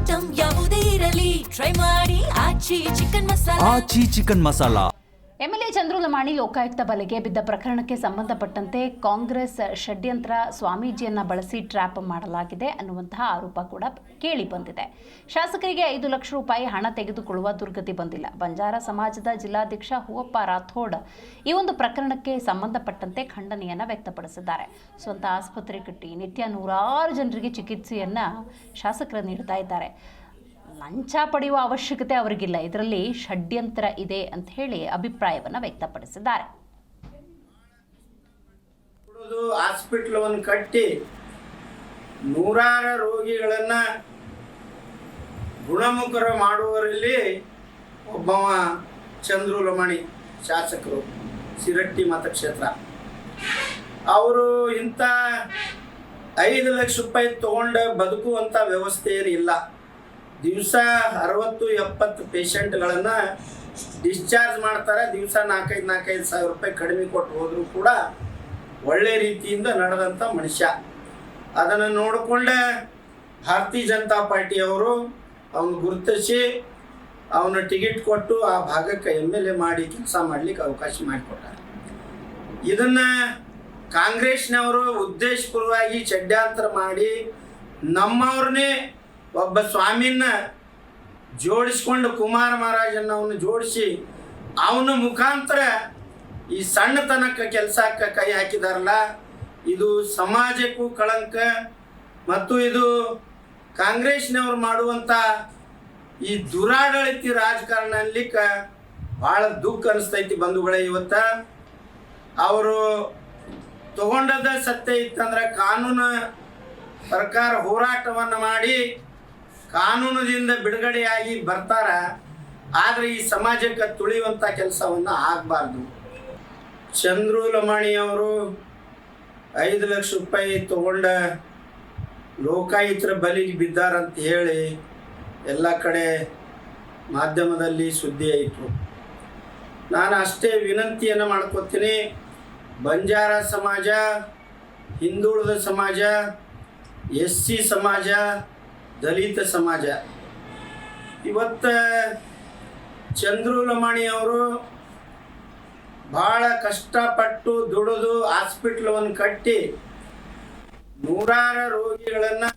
Item ಯಾವುದೇ ಇರಲಿ try ಮಾಡಿ ಆಚಿ ಚಿಕನ್ ಮಸಾಲಾ. ಎಂಎಲ್ಎ ಚಂದ್ರು ಲಮಾಣಿ ಲೋಕಾಯುಕ್ತ ಬಲೆಗೆ ಬಿದ್ದ ಪ್ರಕರಣಕ್ಕೆ ಸಂಬಂಧಪಟ್ಟಂತೆ ಕಾಂಗ್ರೆಸ್ ಷಡ್ಯಂತ್ರ ಸ್ವಾಮೀಜಿಯನ್ನ ಬಳಸಿ ಟ್ರ್ಯಾಪ್ ಮಾಡಲಾಗಿದೆ ಅನ್ನುವಂತಹ ಆರೋಪ ಕೂಡ ಕೇಳಿ ಬಂದಿದೆ. ಶಾಸಕರಿಗೆ 5 ಲಕ್ಷ ರೂಪಾಯಿ ಹಣ ತೆಗೆದುಕೊಳ್ಳುವ ದುರ್ಗತಿ ಬಂದಿಲ್ಲ. ಬಂಜಾರ ಸಮಾಜದ ಜಿಲ್ಲಾಧ್ಯಕ್ಷ ಹೂವಪ್ಪ ರಾಥೋಡ್ ಈ ಒಂದು ಪ್ರಕರಣಕ್ಕೆ ಸಂಬಂಧಪಟ್ಟಂತೆ ಖಂಡನೆಯನ್ನ ವ್ಯಕ್ತಪಡಿಸಿದ್ದಾರೆ. ಸ್ವಂತ ಆಸ್ಪತ್ರೆ ಕಟ್ಟಿ ನಿತ್ಯ 100 ಜನರಿಗೆ ಚಿಕಿತ್ಸೆಯನ್ನ ಶಾಸಕರು ನೀಡ್ತಾ ಇದ್ದಾರೆ. ಲಂಚ ಪಡೆಯುವ ಅವಶ್ಯಕತೆ ಅವರಿಗಿಲ್ಲ, ಇದರಲ್ಲಿ ಷಡ್ಯಂತ್ರ ಇದೆ ಅಂತ ಹೇಳಿ ಅಭಿಪ್ರಾಯವನ್ನು ವ್ಯಕ್ತಪಡಿಸಿದ್ದಾರೆ. ಹಾಸ್ಪಿಟಲ್ ಕಟ್ಟಿ 100 ರೋಗಿಗಳನ್ನ ಗುಣಮುಖರ ಮಾಡುವರಲ್ಲಿ ಒಬ್ಬವ ಚಂದ್ರು ಲಮಾಣಿ ಶಾಸಕರು, ಸಿರಟ್ಟಿ ಮತಕ್ಷೇತ್ರ. ಅವರು ಇಂಥ 5 ಲಕ್ಷ ರೂಪಾಯಿ ತಗೊಂಡು ಬದುಕುವಂಥ ವ್ಯವಸ್ಥೆ ಏನಿಲ್ಲ. ದಿವಸ 60-70 ಪೇಷಂಟ್ಗಳನ್ನು ಡಿಸ್ಚಾರ್ಜ್ ಮಾಡ್ತಾರೆ. ದಿವಸ 4-5 ಸಾವಿರ ರೂಪಾಯಿ ಕಡಿಮೆ ಕೊಟ್ಟು ಹೋದರೂ ಕೂಡ ಒಳ್ಳೆ ರೀತಿಯಿಂದ ನಡೆದಂಥ ಮನುಷ್ಯ. ಅದನ್ನು ನೋಡಿಕೊಂಡೆ ಭಾರತೀಯ ಜನತಾ ಪಾರ್ಟಿಯವರು ಅವನು ಗುರುತಿಸಿ ಅವನ ಟಿಕೆಟ್ ಕೊಟ್ಟು ಆ ಭಾಗಕ್ಕೆ MLA ಮಾಡಿ ಕೆಲಸ ಮಾಡಲಿಕ್ಕೆ ಅವಕಾಶ ಮಾಡಿಕೊಟ್ಟಾರೆ. ಇದನ್ನು ಕಾಂಗ್ರೆಸ್ನವರು ಉದ್ದೇಶಪೂರ್ವವಾಗಿ ಷಡ್ಯಂತ್ರ ಮಾಡಿ ನಮ್ಮವ್ರನ್ನೇ ಒಬ್ಬ ಸ್ವಾಮಿನ ಜೋಡಿಸ್ಕೊಂಡು ಕುಮಾರ ಮಹಾರಾಜನ ಅವನು ಜೋಡಿಸಿ ಅವನ ಮುಖಾಂತರ ಈ ಸಣ್ಣತನಕ್ಕೆ ಕೆಲಸಕ್ಕೆ ಕೈ ಹಾಕಿದಾರಲ್ಲ, ಇದು ಸಮಾಜಕ್ಕೂ ಕಳಂಕ ಮತ್ತು ಇದು ಕಾಂಗ್ರೆಸ್ನವ್ರು ಮಾಡುವಂಥ ಈ ದುರಾಡಳಿತ ರಾಜಕಾರಣ ಅನ್ಲಿಕ್ಕೆ ಭಾಳ ದುಃಖ ಅನಿಸ್ತೈತಿ ಬಂಧುಗಳೇ. ಇವತ್ತು ಅವರು ತಗೊಂಡದ ಸತ್ಯ ಇತ್ತಂದ್ರೆ ಕಾನೂನು ಪ್ರಕಾರ ಹೋರಾಟವನ್ನು ಮಾಡಿ ಕಾನೂನಿನಿಂದ ಬಿಡುಗಡೆಯಾಗಿ ಬರ್ತಾರ. ಆದರೆ ಈ ಸಮಾಜಕ್ಕೆ ತುಳಿಯುವಂಥ ಕೆಲಸವನ್ನು ಆಗಬಾರ್ದು. ಚಂದ್ರು ಲಮಾಣಿಯವರು 5 ಲಕ್ಷ ರೂಪಾಯಿ ತಗೊಂಡ ಲೋಕಾಯುಕ್ತರ ಬಲಿಗೆ ಬಿದ್ದಾರಂತ ಹೇಳಿ ಎಲ್ಲ ಕಡೆ ಮಾಧ್ಯಮದಲ್ಲಿ ಸುದ್ದಿ ಆಯಿತು. ನಾನು ಅಷ್ಟೇ ವಿನಂತಿಯನ್ನು ಮಾಡ್ಕೊತೀನಿ. ಬಂಜಾರ ಸಮಾಜ, ಹಿಂದುಳಿದ ಸಮಾಜ, SC ಸಮಾಜ, ದಲಿತ ಸಮಾಜ, ಇವತ್ತು ಚಂದ್ರು ಲಮಾಣಿಯವರು ಭಾಳ ಕಷ್ಟಪಟ್ಟು ದುಡಿದು ಹಾಸ್ಪಿಟ್ಲವನ್ನು ಕಟ್ಟಿ 100 ರೋಗಿಗಳನ್ನು